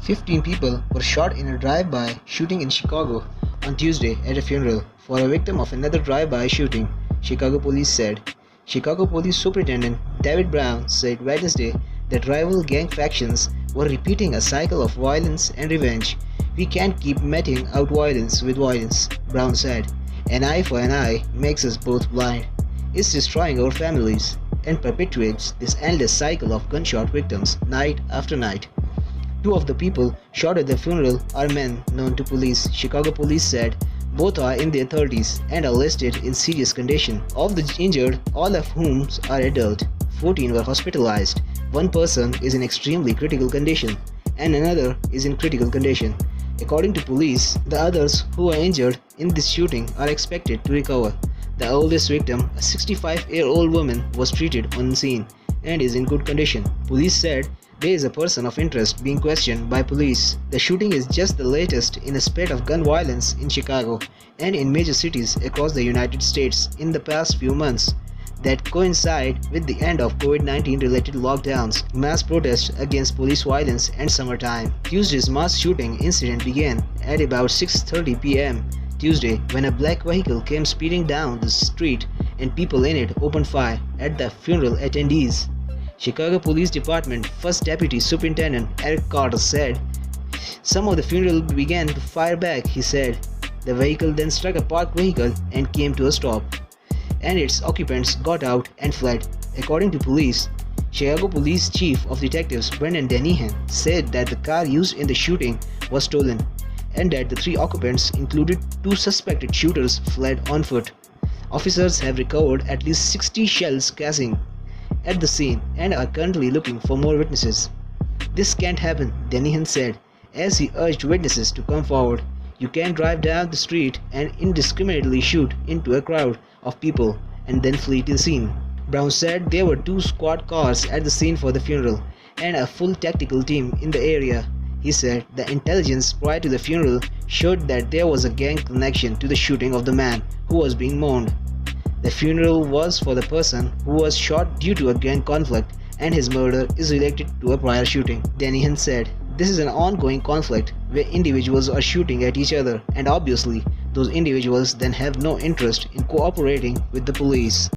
15 people were shot in a drive-by shooting in Chicago on Tuesday at a funeral for a victim of another drive-by shooting, Chicago police said. Chicago Police Superintendent David Brown said Wednesday that rival gang factions were repeating a cycle of violence and revenge. "We can't keep meting out violence with violence," Brown said. "An eye for an eye makes us both blind. It's destroying our families and perpetuates this endless cycle of gunshot victims night after night." Two of the people shot at the funeral are men known to police, Chicago police said. Both are in their 30s and are listed in serious condition. Of the injured, all of whom are adult, 14 were hospitalized. One person is in extremely critical condition and another is in critical condition. According to police, the others who are injured in this shooting are expected to recover. The oldest victim, a 65-year-old woman, was treated on scene and is in good condition. Police said there is a person of interest being questioned by police. The shooting is just the latest in a spate of gun violence in Chicago and in major cities across the United States in the past few months that coincide with the end of COVID-19 related lockdowns, mass protests against police violence, and summertime. Tuesday's mass shooting incident began at about 6:30 p.m. Tuesday when a black vehicle came speeding down the street and people in it opened fire at the funeral attendees. Chicago Police Department First Deputy Superintendent Eric Carter said, "Some of the funeral began to fire back," he said. The vehicle then struck a parked vehicle and came to a stop, and its occupants got out and fled. According to police, Chicago Police Chief of Detectives Brendan Denihan said that the car used in the shooting was stolen and that the three occupants, included two suspected shooters, fled on foot. Officers have recovered at least 60 shells casing at the scene and are currently looking for more witnesses. "This can't happen," Denihan said, as he urged witnesses to come forward. "You can't drive down the street and indiscriminately shoot into a crowd of people and then flee to the scene." Brown said there were 2 squad cars at the scene for the funeral and a full tactical team in the area. He said the intelligence prior to the funeral showed that there was a gang connection to the shooting of the man who was being mourned. The funeral was for the person who was shot due to a gang conflict, and his murder is related to a prior shooting. Denihan said, "This is an ongoing conflict where individuals are shooting at each other, and obviously those individuals then have no interest in cooperating with the police."